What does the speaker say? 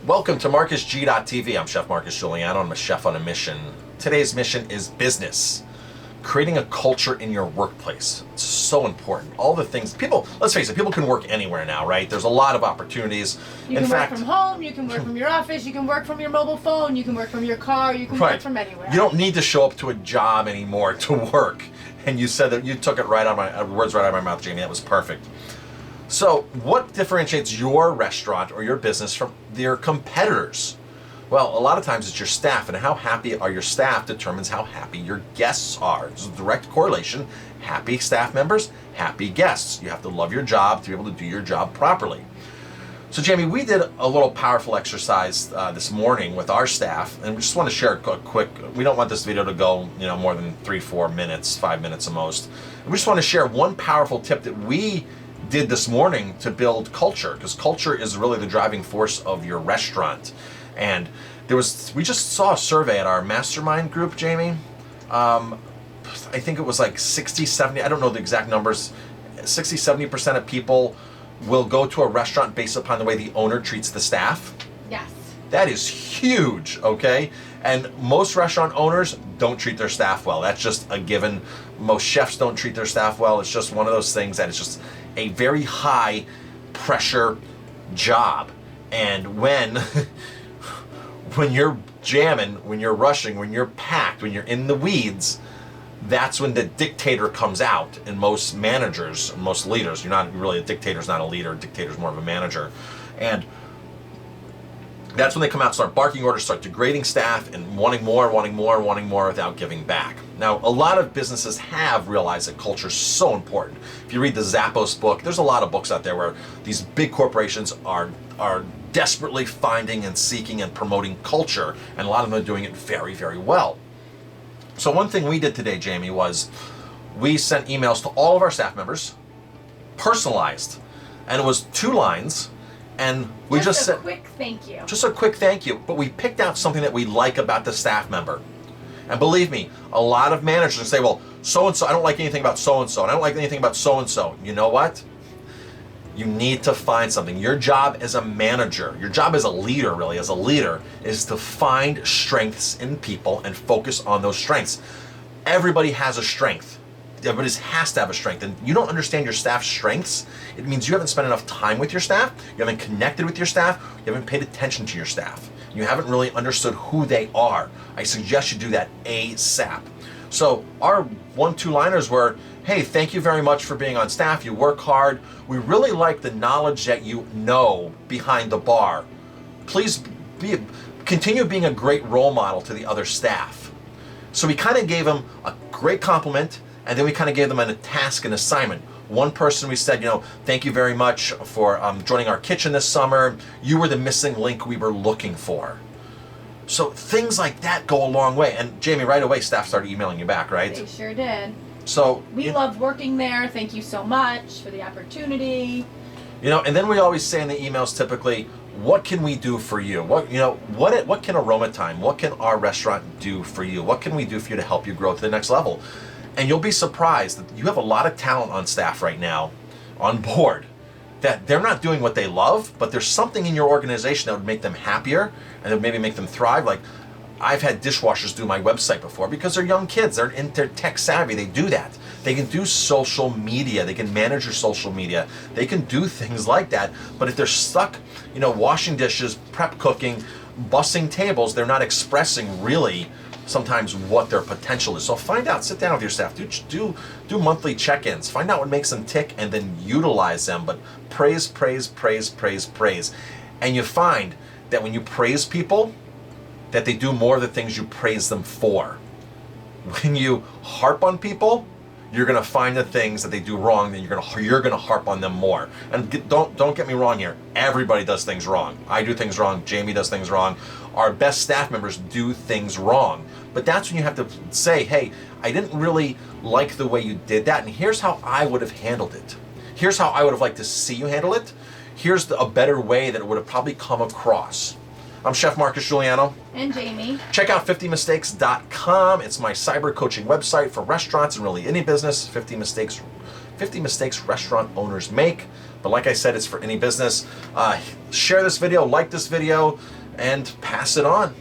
Welcome to MarcusG.tv. I'm Chef Marcus Guiliano. I'm a chef on a mission. Today's mission is business. Creating a culture in your workplace. It's so important. All the things, people, let's face it, people can work anywhere now, right? There's a lot of opportunities. You can work from home, you can work from your office, you can work from your mobile phone, you can work from your car, you can work from anywhere. You don't need to show up to a job anymore to work. And you said that, you took it right out of my words right out of my mouth, Jamie. That was perfect. So what differentiates your restaurant or your business from their competitors? Well, a lot of times it's your staff, and how happy are your staff determines how happy your guests are. It's a direct correlation. Happy staff members, happy guests. You have to love your job to be able to do your job properly. So Jamie, we did a little powerful exercise this morning with our staff, and we just want to share a quick, we don't want this video to go more than 3-4 minutes, 5 minutes at most. And we just want to share one powerful tip that we did this morning to build culture, because culture is really the driving force of your restaurant. And we just saw a survey at our mastermind group, Jamie. I think it was like 60, 70, I don't know the exact numbers. 60, 70% of people will go to a restaurant based upon the way the owner treats the staff. Yes. That is huge, okay? And most restaurant owners don't treat their staff well. That's just a given. Most chefs don't treat their staff well. It's just one of those things that is just a very high pressure job. And when you're jamming, when you're rushing, when you're packed, when you're in the weeds, that's when the dictator comes out in most managers, most leaders. You're not really, a dictator's not a leader, a dictator's more of a manager. And that's when they come out, start barking orders, start degrading staff, and wanting more without giving back. Now, a lot of businesses have realized that culture is so important. If you read the Zappos book, there's a lot of books out there where these big corporations are desperately finding and seeking and promoting culture, and a lot of them are doing it very, very well. So one thing we did today, Jamie, was we sent emails to all of our staff members, personalized, and it was 2 lines. And we just said, quick thank you. Just a quick thank you. But we picked out something that we like about the staff member. And believe me, a lot of managers say, well, so-and-so, I don't like anything about so-and-so, and I don't like anything about so-and-so. You know what? You need to find something. Your job as a manager, your job as a leader, really, as a leader, is to find strengths in people and focus on those strengths. Everybody has a strength. Everybody has to have a strength, and you don't understand your staff's strengths, it means you haven't spent enough time with your staff, you haven't connected with your staff, you haven't paid attention to your staff, you haven't really understood who they are. I suggest you do that ASAP. So our 1-2 liners were, hey, thank you very much for being on staff, you work hard, we really like the knowledge that you know behind the bar. Please continue being a great role model to the other staff. So we kind of gave them a great compliment, and then we kind of gave them a task and assignment. One person we said, thank you very much for joining our kitchen this summer. You were the missing link we were looking for. So things like that go a long way. And Jamie, right away, staff started emailing you back, right? They sure did. So we loved working there. Thank you so much for the opportunity. And then we always say in the emails typically, what can we do for you? What can Aroma Thyme, what can our restaurant do for you? What can we do for you to help you grow to the next level? And you'll be surprised that you have a lot of talent on staff right now, on board, that they're not doing what they love, but there's something in your organization that would make them happier and that would maybe make them thrive. Like, I've had dishwashers do my website before because they're young kids, they're tech savvy, they do that. They can do social media, they can manage your social media, they can do things like that. But if they're stuck, washing dishes, prep cooking, bussing tables, they're not expressing really sometimes what their potential is. So find out, sit down with your staff, do monthly check-ins, find out what makes them tick, and then utilize them. But praise, praise, praise, praise, praise. And you find that when you praise people, that they do more of the things you praise them for. When you harp on people, you're gonna find the things that they do wrong, then you're gonna harp on them more. And don't get me wrong here. Everybody does things wrong. I do things wrong. Jamie does things wrong. Our best staff members do things wrong. But that's when you have to say, hey, I didn't really like the way you did that, and here's how I would have handled it. Here's how I would have liked to see you handle it. Here's a better way that it would have probably come across. I'm Chef Marcus Guiliano. And Jamie. Check out 50mistakes.com. It's my cyber coaching website for restaurants and really any business. 50 mistakes restaurant owners make. But like I said, it's for any business. Share this video, like this video, and pass it on.